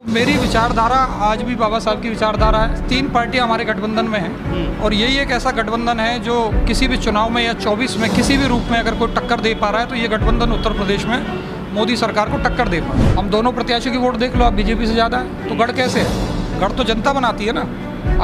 मेरी विचारधारा आज भी बाबा साहब की विचारधारा है। 3 पार्टियां हमारे गठबंधन में हैं और यही एक ऐसा गठबंधन है जो किसी भी चुनाव में या 24 में किसी भी रूप में अगर कोई टक्कर दे पा रहा है तो ये गठबंधन उत्तर प्रदेश में मोदी सरकार को टक्कर दे पा रहा है। हम दोनों प्रत्याशियों की वोट देख लो, आप बीजेपी से ज़्यादा है तो गढ़ कैसे है? गढ़ तो जनता बनाती है ना।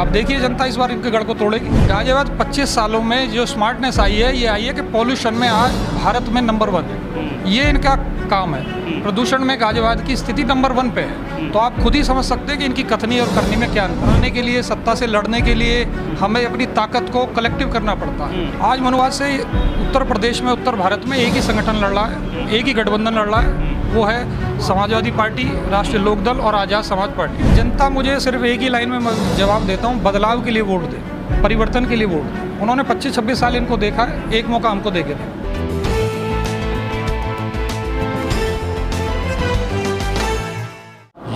आप देखिए जनता इस बार इनके गढ़ को तोड़ेगी। गाजियाबाद 25 सालों में जो स्मार्टनेस आई है, ये आई है कि पॉल्यूशन में आज भारत में नंबर 1 है। ये इनका काम है। प्रदूषण में गाजियाबाद की स्थिति नंबर 1 पे है। तो आप खुद ही समझ सकते हैं कि इनकी कथनी और करनी में क्या अंतर। लड़ने के लिए, सत्ता से लड़ने के लिए हमें अपनी ताकत को कलेक्टिव करना पड़ता है। आज मनुवाद से उत्तर प्रदेश में, उत्तर भारत में एक ही संगठन लड़ रहा है, एक ही गठबंधन लड़ रहा है, वो है समाजवादी पार्टी, राष्ट्रीय लोकदल और आज़ाद समाज पार्टी। जनता मुझे सिर्फ एक ही लाइन में जवाब देता हूँ, बदलाव के लिए वोट दे, परिवर्तन के लिए वोट दे। उन्होंने 25-26 साल इनको देखा है, एक मौका हमको दे के दें।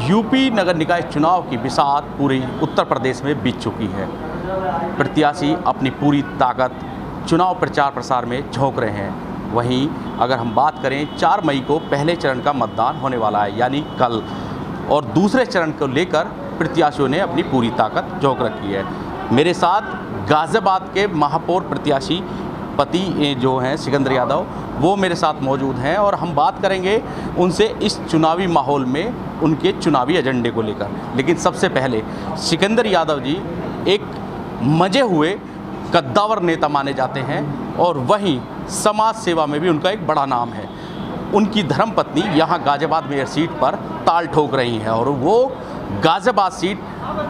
यूपी नगर निकाय चुनाव की बिसात पूरे उत्तर प्रदेश में बीत चुकी है। प्रत्याशी अपनी पूरी ताकत चुनाव प्रचार प्रसार में झोंक रहे हैं। वहीं अगर हम बात करें 4 मई को पहले चरण का मतदान होने वाला है, यानी कल, और दूसरे चरण को लेकर प्रत्याशियों ने अपनी पूरी ताकत झोंक रखी है। मेरे साथ गाजियाबाद के महापौर प्रत्याशी पति जो हैं सिकंदर यादव, वो मेरे साथ मौजूद हैं और हम बात करेंगे उनसे इस चुनावी माहौल में उनके चुनावी एजेंडे को लेकर। लेकिन सबसे पहले सिकंदर यादव जी एक मजे हुए कद्दावर नेता माने जाते हैं और वहीं समाज सेवा में भी उनका एक बड़ा नाम है। उनकी धर्मपत्नी यहाँ गाजियाबाद मेयर सीट पर ताल ठोक रही हैं और वो गाजियाबाद सीट,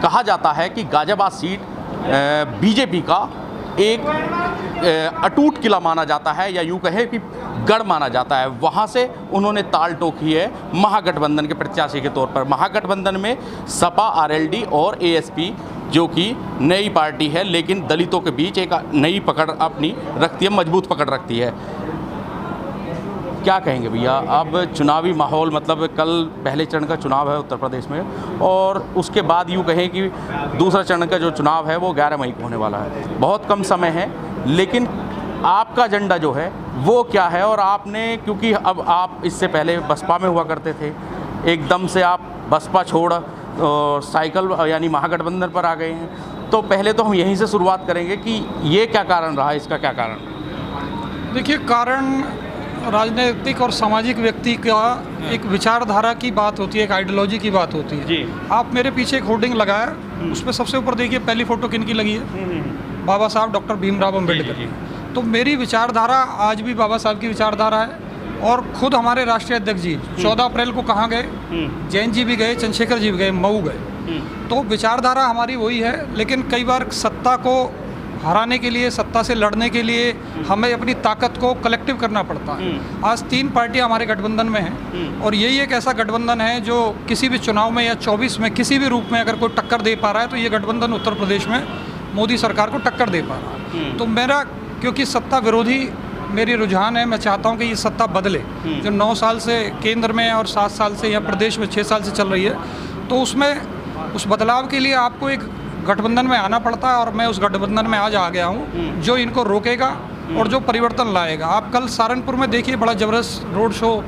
कहा जाता है कि गाजियाबाद सीट बीजेपी का एक अटूट किला माना जाता है, या यूँ कहें कि गढ़ माना जाता है। वहाँ से उन्होंने ताल ठोकी है महागठबंधन के प्रत्याशी के तौर पर। महागठबंधन में सपा, आरएलडी और एएसपी, जो कि नई पार्टी है लेकिन दलितों के बीच एक नई पकड़ अपनी रखती है, मजबूत पकड़ रखती है। क्या कहेंगे भैया, अब चुनावी माहौल, मतलब कल पहले चरण का चुनाव है उत्तर प्रदेश में और उसके बाद यूँ कहें कि दूसरा चरण का जो चुनाव है वो 11 मई को होने वाला है। बहुत कम समय है, लेकिन आपका एजेंडा जो है वो क्या है? और आपने, क्योंकि अब आप इससे पहले बसपा में हुआ करते थे, एकदम से आप बसपा छोड़ साइकिल यानी महागठबंधन पर आ गए हैं, तो पहले तो हम यहीं से शुरुआत करेंगे कि ये क्या कारण रहा, इसका क्या कारण? देखिए, कारण राजनीतिक और सामाजिक व्यक्ति का एक विचारधारा की बात होती है, एक आइडियोलॉजी की बात होती है जी। आप मेरे पीछे एक होर्डिंग लगाया, उसमें सबसे ऊपर देखिए पहली फोटो किनकी लगी है? बाबा साहब डॉक्टर भीमराव अम्बेडकर। तो मेरी विचारधारा आज भी बाबा साहब की विचारधारा है। और खुद हमारे राष्ट्रीय अध्यक्ष जी 14 अप्रैल को कहाँ गए? जैन जी भी गए, चंद्रशेखर जी भी गए, मऊ गए। तो विचारधारा हमारी वही है, लेकिन कई बार सत्ता को हराने के लिए, सत्ता से लड़ने के लिए हमें अपनी ताकत को कलेक्टिव करना पड़ता है। आज 3 पार्टियां हमारे गठबंधन में हैं और यही एक ऐसा गठबंधन है जो किसी भी चुनाव में या 24 में किसी भी रूप में अगर कोई टक्कर दे पा रहा है तो ये गठबंधन उत्तर प्रदेश में मोदी सरकार को टक्कर दे पा रहा है। तो मेरा, क्योंकि सत्ता विरोधी मेरी रुझान है, मैं चाहता हूँ कि ये सत्ता बदले, जो 9 साल से केंद्र में और 7 साल से या प्रदेश में 6 साल से चल रही है। तो उसमें उस बदलाव के लिए आपको एक गठबंधन में आना पड़ता है और मैं उस गठबंधन में आज आ गया हूँ जो इनको रोकेगा और जो परिवर्तन लाएगा। आप कल सहारनपुर में देखिए, बड़ा ज़बरदस्त रोड शो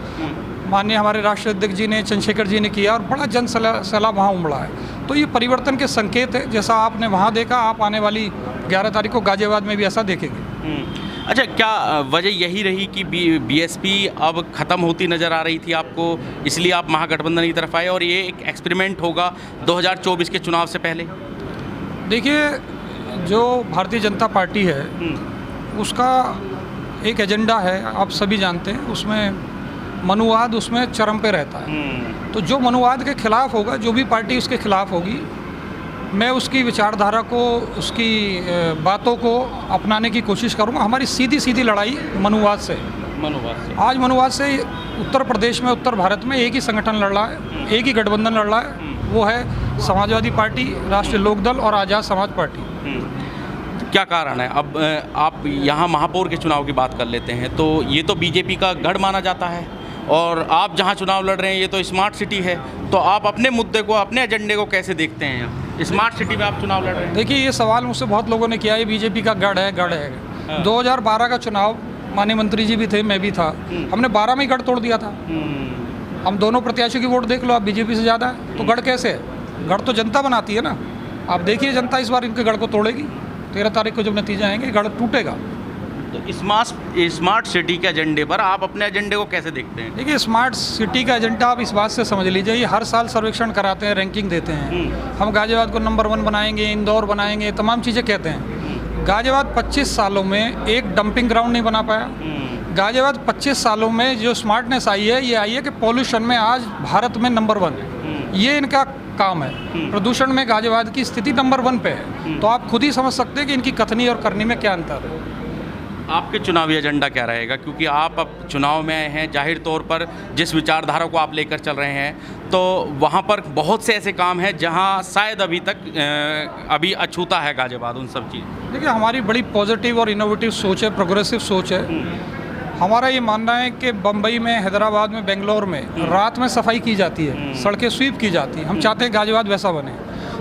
माननीय हमारे राष्ट्रीय अध्यक्ष जी ने, चंद्रशेखर जी ने किया और बड़ा जन सैलाब वहाँ उमड़ा है। तो ये परिवर्तन के संकेत है। जैसा आपने वहाँ देखा, आप आने वाली 11 तारीख को गाजियाबाद में भी ऐसा देखेंगे। अच्छा, क्या वजह यही रही कि बीएसपी अब ख़त्म होती नज़र आ रही थी आपको, इसलिए आप महागठबंधन की तरफ आए और ये एक एक्सपेरिमेंट होगा 2024 के चुनाव से पहले? देखिए, जो भारतीय जनता पार्टी है उसका एक एजेंडा है, आप सभी जानते हैं। उसमें मनुवाद उसमें चरम पे रहता है। तो जो मनुवाद के खिलाफ होगा, जो भी पार्टी उसके खिलाफ होगी, मैं उसकी विचारधारा को, उसकी बातों को अपनाने की कोशिश करूंगा। हमारी सीधी लड़ाई मनुवाद से। आज मनुवाद से उत्तर प्रदेश में, उत्तर भारत में एक ही संगठन लड़ रहा है, एक ही गठबंधन लड़ रहा है, वो है समाजवादी पार्टी, राष्ट्रीय लोकदल और आज़ाद समाज पार्टी। क्या कारण है? अब आप यहाँ महापौर के चुनाव की बात कर लेते हैं, तो ये तो बीजेपी का गढ़ माना जाता है और आप जहाँ चुनाव लड़ रहे हैं ये तो स्मार्ट सिटी है। तो आप अपने मुद्दे को, अपने एजेंडे को कैसे देखते हैं? स्मार्ट सिटी में आप चुनाव लड़ रहे हैं। देखिए, ये सवाल मुझसे बहुत लोगों ने किया, ये बीजेपी का गढ़ है। 2012 का चुनाव, माननीय मंत्री जी भी थे, मैं भी था, हमने 12 में ही गढ़ तोड़ दिया था। हम दोनों प्रत्याशियों की वोट देख लो, आप बीजेपी से ज़्यादा है, तो गढ़ कैसे है? गढ़ तो जनता बनाती है ना। आप देखिए जनता इस बार इनके गढ़ को तोड़ेगी। 13 तारीख को जब नतीजे आएंगे गढ़ टूटेगा। तो स्मार्ट सिटी के एजेंडे पर आप अपने एजेंडे को कैसे देखते हैं? देखिए, स्मार्ट सिटी का एजेंडा आप इस बात से समझ लीजिए, ये हर साल सर्वेक्षण कराते हैं, रैंकिंग देते हैं। हम गाजियाबाद को नंबर 1 बनाएंगे, इंदौर बनाएंगे, तमाम चीज़ें कहते हैं। गाजियाबाद 25 सालों में एक डंपिंग ग्राउंड नहीं बना पाया। गाजियाबाद 25 सालों में जो स्मार्टनेस आई है, ये आई है कि पॉल्यूशन में आज भारत में नंबर 1 है। ये इनका काम है। प्रदूषण में गाजियाबाद की स्थिति नंबर 1 पे है। तो आप खुद ही समझ सकते हैं कि इनकी कथनी और करनी में क्या अंतर है। आपके चुनावी एजेंडा क्या रहेगा, क्योंकि आप अब चुनाव में आए हैं, जाहिर तौर पर जिस विचारधारा को आप लेकर चल रहे हैं, तो वहाँ पर बहुत से ऐसे काम हैं जहाँ शायद अभी तक अभी अछूता है गाजियाबाद उन सब चीज़। देखिए, हमारी बड़ी पॉजिटिव और इनोवेटिव सोच है, प्रोग्रेसिव सोच है। हमारा ये मानना है कि बम्बई में, हैदराबाद में, बेंगलोर में रात में सफाई की जाती है, सड़कें स्वीप की जाती हैं। हम चाहते हैं गाजियाबाद वैसा बने।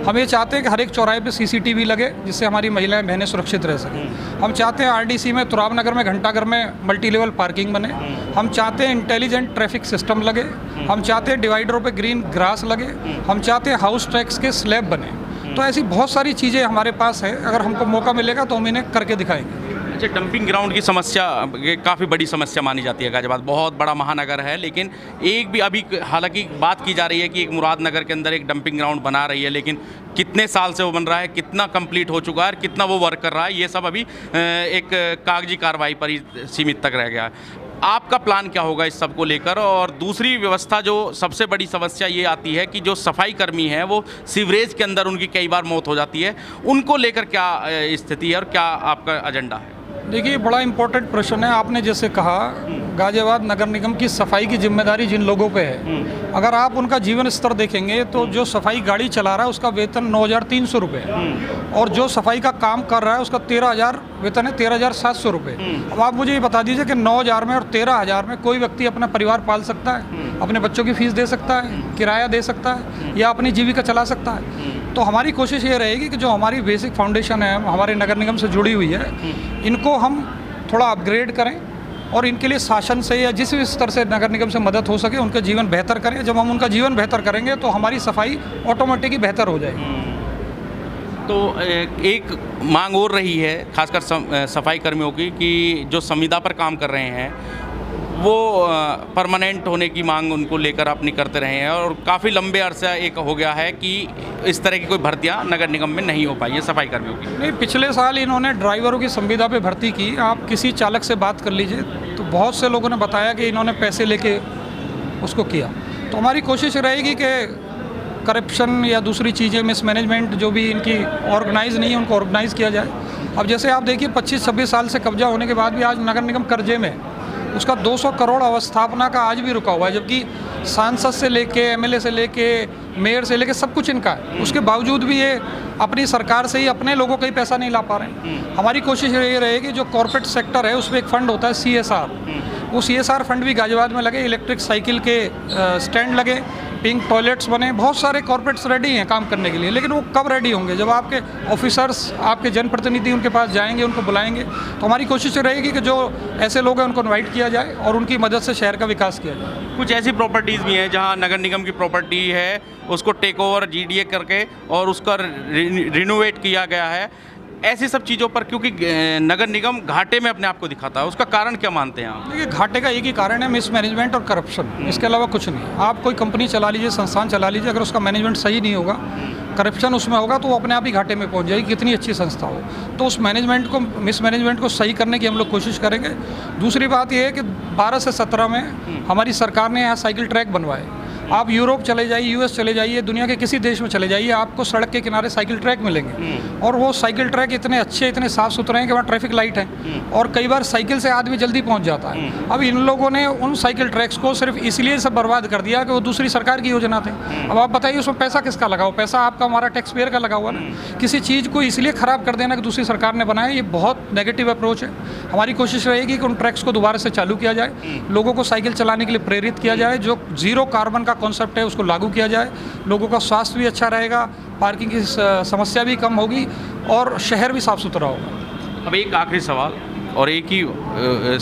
हम ये चाहते हैं कि हर एक चौराहे पे CCTV लगे, जिससे हमारी महिलाएं बहनें सुरक्षित रह सकें। हम चाहते हैं RDC में, तुराब नगर में, घंटाघर में मल्टी लेवल पार्किंग बने। हम चाहते हैं इंटेलिजेंट ट्रैफिक सिस्टम लगे। हम चाहते हैं डिवाइडरों पे ग्रीन ग्रास लगे। हम चाहते हैं हाउस टैक्स के स्लैब बने। तो ऐसी बहुत सारी चीज़ें हमारे पास है, अगर हमको मौका मिलेगा तो हम इन्हें करके दिखाएंगे। अच्छा, डंपिंग ग्राउंड की समस्या काफ़ी बड़ी समस्या मानी जाती है। गाजियाबाद बहुत बड़ा महानगर है, लेकिन एक भी अभी हालांकि बात की जा रही है कि एक मुरादनगर के अंदर एक डंपिंग ग्राउंड बना रही है, लेकिन कितने साल से वो बन रहा है, कितना कंप्लीट हो चुका है और कितना वो वर्क कर रहा है, ये सब अभी एक कागजी कार्रवाई पर ही सीमित तक रह गया है। आपका प्लान क्या होगा इस सब को लेकर? और दूसरी व्यवस्था, जो सबसे बड़ी समस्या ये आती है कि जो सफाई कर्मी हैं वो सीवरेज के अंदर उनकी कई बार मौत हो जाती है, उनको लेकर क्या स्थिति है और क्या आपका एजेंडा है? देखिए, बड़ा इंपॉर्टेंट प्रश्न है। आपने जैसे कहा, गाजियाबाद नगर निगम की सफाई की जिम्मेदारी जिन लोगों पे है, अगर आप उनका जीवन स्तर देखेंगे तो जो सफाई गाड़ी चला रहा है उसका वेतन 9,300 रुपये है, और जो सफाई का काम कर रहा है उसका 13,000 वेतन है, 13,700 रुपये। अब आप मुझे ये बता दीजिए कि 9,000 में और 13,000 में कोई व्यक्ति अपना परिवार पाल सकता है, अपने बच्चों की फीस दे सकता है, किराया दे सकता है, या अपनी जीविका चला सकता है? तो हमारी कोशिश ये रहेगी कि जो हमारी बेसिक फाउंडेशन है, हमारे नगर निगम से जुड़ी हुई है, इनको हम थोड़ा अपग्रेड करें और इनके लिए शासन से या जिस भी स्तर से नगर निगम से मदद हो सके उनका जीवन बेहतर करें। जब हम उनका जीवन बेहतर करेंगे तो हमारी सफाई ऑटोमेटिक ही बेहतर हो जाएगी। तो एक मांग और रही है खासकर सफाई कर्मियों की, कि जो संविदा पर काम कर रहे हैं वो परमानेंट होने की मांग उनको लेकर अपनी करते रहे हैं, और काफ़ी लंबे अरसा एक हो गया है कि इस तरह की कोई भर्तियां नगर निगम में नहीं हो पाई है सफाई कर्मियों की। नहीं, पिछले साल इन्होंने ड्राइवरों की संविदा पे भर्ती की। आप किसी चालक से बात कर लीजिए तो बहुत से लोगों ने बताया कि इन्होंने पैसे लेके उसको किया। तो हमारी कोशिश रहेगी कि करप्शन या दूसरी चीज़ें, मिसमैनेजमेंट जो भी इनकी ऑर्गेनाइज नहीं है, उनको ऑर्गेनाइज़ किया जाए। अब जैसे आप देखिए, 25-26 साल से कब्जा होने के बाद भी आज नगर निगम कर्जे में, उसका 200 करोड़ अवस्थापना का आज भी रुका हुआ है, जबकि सांसद से लेके MLA से लेके मेयर से लेके सब कुछ इनका है। उसके बावजूद भी ये अपनी सरकार से ही अपने लोगों का ही पैसा नहीं ला पा रहे हैं। हमारी कोशिश ये रहेगी, जो कॉर्पोरेट सेक्टर है उसमें एक फ़ंड होता है CSR, वो CSR फंड भी गाजियाबाद में लगे, इलेक्ट्रिक साइकिल के स्टैंड लगे, पिंक टॉयलेट्स बने, बहुत सारे कॉर्पोरेट्स रेडी हैं काम करने के लिए। लेकिन वो कब रेडी होंगे? जब आपके ऑफिसर्स, आपके जनप्रतिनिधि उनके पास जाएंगे, उनको बुलाएंगे। तो हमारी कोशिश रहेगी कि जो ऐसे लोग हैं उनको इनवाइट किया जाए और उनकी मदद से शहर का विकास किया जाए। कुछ ऐसी प्रॉपर्टीज़ भी हैं जहां नगर निगम की प्रॉपर्टी है, उसको टेक ओवर GDA करके और उसका रिनोवेट किया गया है। ऐसी सब चीज़ों पर क्योंकि नगर निगम घाटे में अपने आप को दिखाता है, उसका कारण क्या मानते हैं आप? देखिए, घाटे का एक ही कारण है, मिसमैनेजमेंट और करप्शन, इसके अलावा कुछ नहीं। आप कोई कंपनी चला लीजिए, संस्थान चला लीजिए, अगर उसका मैनेजमेंट सही नहीं होगा, करप्शन उसमें होगा, तो वो अपने आप ही घाटे में पहुंच जाएगी, कितनी अच्छी संस्था हो। तो उस मैनेजमेंट को, मिसमैनेजमेंट को सही करने की हम लोग कोशिश करेंगे। दूसरी बात यह है कि 12 से 17 में हमारी सरकार ने यहाँ साइकिल ट्रैक बनवाए। आप यूरोप चले जाइए, US चले जाइए, दुनिया के किसी देश में चले जाइए, आपको सड़क के किनारे साइकिल ट्रैक मिलेंगे। और वो साइकिल ट्रैक इतने अच्छे, इतने साफ़ सुथरे हैं कि वहाँ ट्रैफिक लाइट है, और कई बार साइकिल से आदमी जल्दी पहुँच जाता है। अब इन लोगों ने उन साइकिल ट्रैक्स को सिर्फ इसलिए सब बर्बाद कर दिया कि वो दूसरी सरकार की योजना थे। अब आप बताइए, उसमें पैसा किसका लगा हुआ? पैसा आपका, हमारा टैक्स पेयर का लगा हुआ ना। किसी चीज़ को इसलिए ख़राब कर देना कि दूसरी सरकार ने बनाया, ये बहुत नेगेटिव अप्रोच है। हमारी कोशिश रहेगी कि उन ट्रैक्स को दोबारा से चालू किया जाए, लोगों को साइकिल चलाने के लिए प्रेरित किया जाए, जो जीरो कार्बन का कॉन्सेप्ट है उसको लागू किया जाए। लोगों का स्वास्थ्य भी अच्छा रहेगा, पार्किंग की समस्या भी कम होगी, और शहर भी साफ सुथरा होगा। अब एक आखिरी सवाल, और एक ही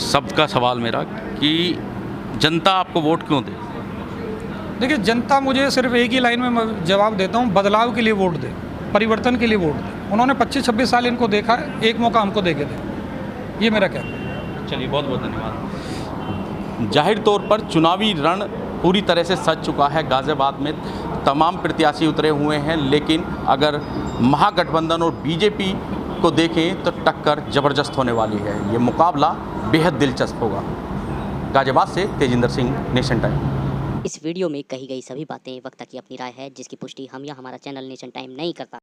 शब्द का सवाल मेरा, कि जनता आपको वोट क्यों दे? देखिए, जनता मुझे सिर्फ एक ही लाइन में मैं जवाब देता हूँ, बदलाव के लिए वोट दे, परिवर्तन के लिए वोट दे। उन्होंने 25-26 साल इनको देखा है, एक मौका हमको दे के दे, ये मेरा कहना है। चलिए, बहुत बहुत धन्यवाद। जाहिर तौर पर चुनावी रण पूरी तरह से सज चुका है। गाज़ियाबाद में तमाम प्रत्याशी उतरे हुए हैं, लेकिन अगर महागठबंधन और बीजेपी को देखें तो टक्कर ज़बरदस्त होने वाली है। ये मुकाबला बेहद दिलचस्प होगा। गाज़ियाबाद से तेजिंदर सिंह, नेशन टाइम। इस वीडियो में कही गई सभी बातें वक्ता की अपनी राय है, जिसकी पुष्टि हम या हमारा चैनल नेशन टाइम नहीं करता।